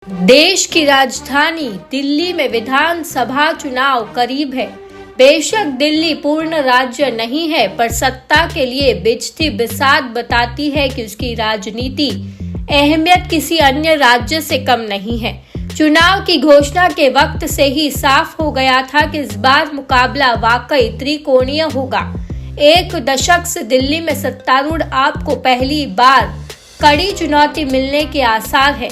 देश की राजधानी दिल्ली में विधानसभा चुनाव करीब है। बेशक दिल्ली पूर्ण राज्य नहीं है, पर सत्ता के लिए बिजती बिसात बताती है कि उसकी राजनीति अहमियत किसी अन्य राज्य से कम नहीं है। चुनाव की घोषणा के वक्त से ही साफ हो गया था कि इस बार मुकाबला वाकई त्रिकोणीय होगा। एक दशक से दिल्ली में सत्तारूढ़ आप को पहली बार कड़ी चुनौती मिलने के आसार है।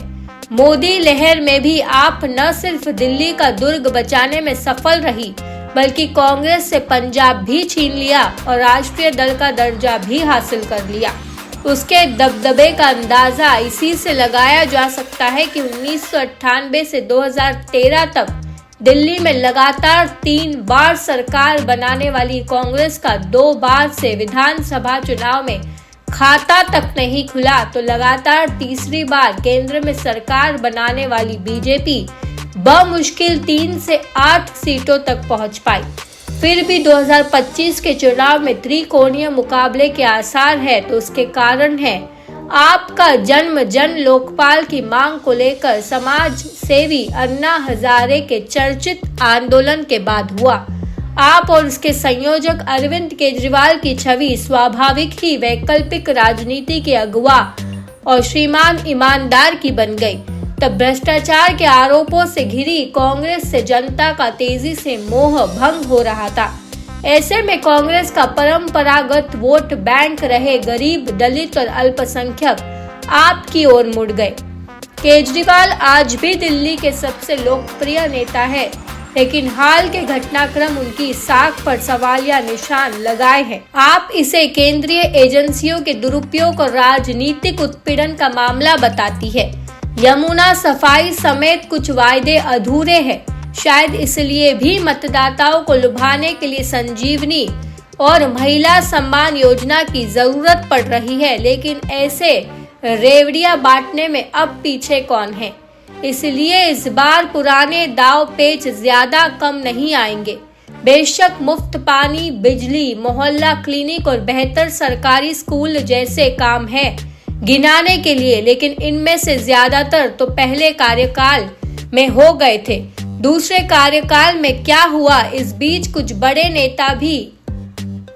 मोदी लहर में भी आप न सिर्फ दिल्ली का दुर्ग बचाने में सफल रही, बल्कि कांग्रेस से पंजाब भी छीन लिया और राष्ट्रीय दल का दर्जा भी हासिल कर लिया। उसके दबदबे का अंदाजा इसी से लगाया जा सकता है कि 1998 से 2013 तक दिल्ली में लगातार 3 बार सरकार बनाने वाली कांग्रेस का 2 बार से विधानसभा चुनाव में खाता तक नहीं खुला, तो लगातार तीसरी बार केंद्र में सरकार बनाने वाली बीजेपी बमुश्किल 3 से 8 सीटों तक पहुंच पाई। फिर भी 2025 के चुनाव में त्रिकोणीय मुकाबले के आसार है, तो उसके कारण है आपका जन्म जन लोकपाल की मांग को लेकर समाज सेवी अन्ना हजारे के चर्चित आंदोलन के बाद हुआ। आप और उसके संयोजक अरविंद केजरीवाल की छवि स्वाभाविक ही वैकल्पिक राजनीति के अगुवा और श्रीमान ईमानदार की बन गई। तब भ्रष्टाचार के आरोपों से घिरी कांग्रेस से जनता का तेजी से मोह भंग हो रहा था। ऐसे में कांग्रेस का परंपरागत वोट बैंक रहे गरीब, दलित और अल्पसंख्यक आपकी ओर मुड़ गए। केजरीवाल आज भी दिल्ली के सबसे लोकप्रिय नेता है, लेकिन हाल के घटनाक्रम उनकी साख पर सवालिया निशान लगाए हैं। आप इसे केंद्रीय एजेंसियों के दुरुपयोग और राजनीतिक उत्पीड़न का मामला बताती है। यमुना सफाई समेत कुछ वायदे अधूरे हैं। शायद इसलिए भी मतदाताओं को लुभाने के लिए संजीवनी और महिला सम्मान योजना की जरूरत पड़ रही है, लेकिन ऐसे रेवड़ियां बांटने में अब पीछे कौन है। इसलिए इस बार पुराने दाव पेच ज्यादा कम नहीं आएंगे। बेशक मुफ्त पानी, बिजली, मोहल्ला क्लिनिक और बेहतर सरकारी स्कूल जैसे काम है गिनाने के लिए, लेकिन इनमें से ज्यादातर तो पहले कार्यकाल में हो गए थे। दूसरे कार्यकाल में क्या हुआ, इस बीच कुछ बड़े नेता भी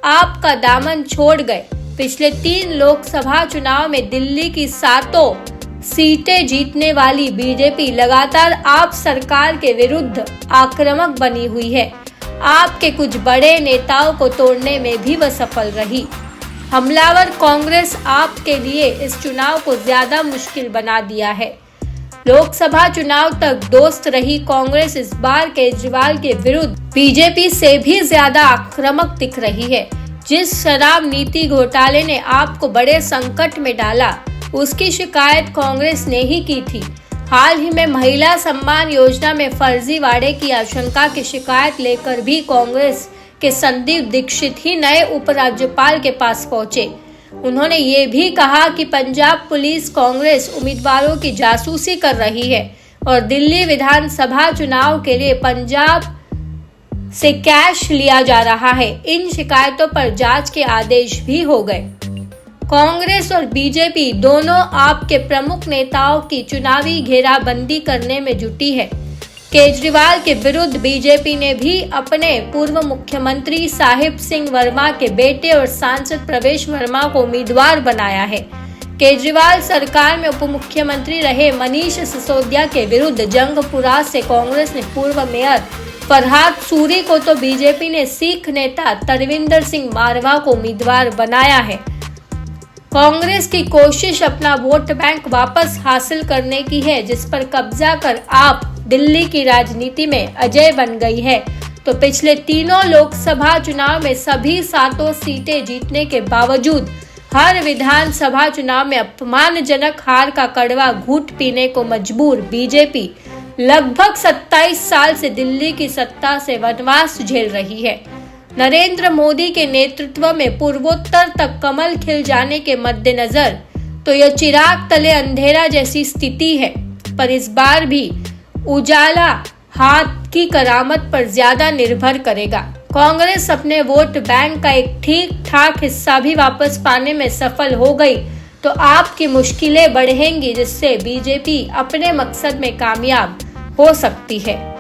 आपका दामन छोड़ गए। पिछले 3 लोकसभा चुनाव में दिल्ली की 7 सीटें जीतने वाली बीजेपी लगातार आप सरकार के विरुद्ध आक्रामक बनी हुई है। आपके कुछ बड़े नेताओं को तोड़ने में भी वह सफल रही। हमलावर कांग्रेस आपके लिए इस चुनाव को ज्यादा मुश्किल बना दिया है। लोकसभा चुनाव तक दोस्त रही कांग्रेस इस बार केजरीवाल के विरुद्ध बीजेपी से भी ज्यादा आक्रामक दिख रही है। जिस शराब नीति घोटाले ने आपको बड़े संकट में डाला, उसकी शिकायत कांग्रेस ने ही की थी। हाल ही में महिला सम्मान योजना में फर्जीवाड़े की आशंका की शिकायत लेकर भी कांग्रेस के संदीप दीक्षित ही नए उपराज्यपाल के पास पहुंचे। उन्होंने ये भी कहा कि पंजाब पुलिस कांग्रेस उम्मीदवारों की जासूसी कर रही है और दिल्ली विधानसभा चुनाव के लिए पंजाब से कैश लिया जा रहा है। इन शिकायतों पर जांच के आदेश भी हो गए। कांग्रेस और बीजेपी दोनों आपके प्रमुख नेताओं की चुनावी घेराबंदी करने में जुटी है। केजरीवाल के विरुद्ध बीजेपी ने भी अपने पूर्व मुख्यमंत्री साहिब सिंह वर्मा के बेटे और सांसद प्रवेश वर्मा को उम्मीदवार बनाया है। केजरीवाल सरकार में उप मुख्यमंत्री रहे मनीष सिसोदिया के विरुद्ध जंगपुरा से कांग्रेस ने पूर्व मेयर फरहाद सूरी को, तो बीजेपी ने सिख नेता तरविंदर सिंह मारवा को उम्मीदवार बनाया है। कांग्रेस की कोशिश अपना वोट बैंक वापस हासिल करने की है, जिस पर कब्जा कर आप दिल्ली की राजनीति में अजय बन गई है। तो पिछले 3 लोकसभा चुनाव में सभी 7 सीटें जीतने के बावजूद हर विधानसभा चुनाव में अपमानजनक हार का कड़वा घूंट पीने को मजबूर बीजेपी लगभग 27 साल से दिल्ली की सत्ता से वनवास झेल रही है। नरेंद्र मोदी के नेतृत्व में पूर्वोत्तर तक कमल खिल जाने के मद्देनजर तो यह चिराग तले अंधेरा जैसी स्थिति है, पर इस बार भी उजाला हाथ की करामत पर ज्यादा निर्भर करेगा। कांग्रेस अपने वोट बैंक का एक ठीक ठाक हिस्सा भी वापस पाने में सफल हो गई, तो आपकी मुश्किलें बढ़ेंगी, जिससे बीजेपी अपने मकसद में कामयाब हो सकती है।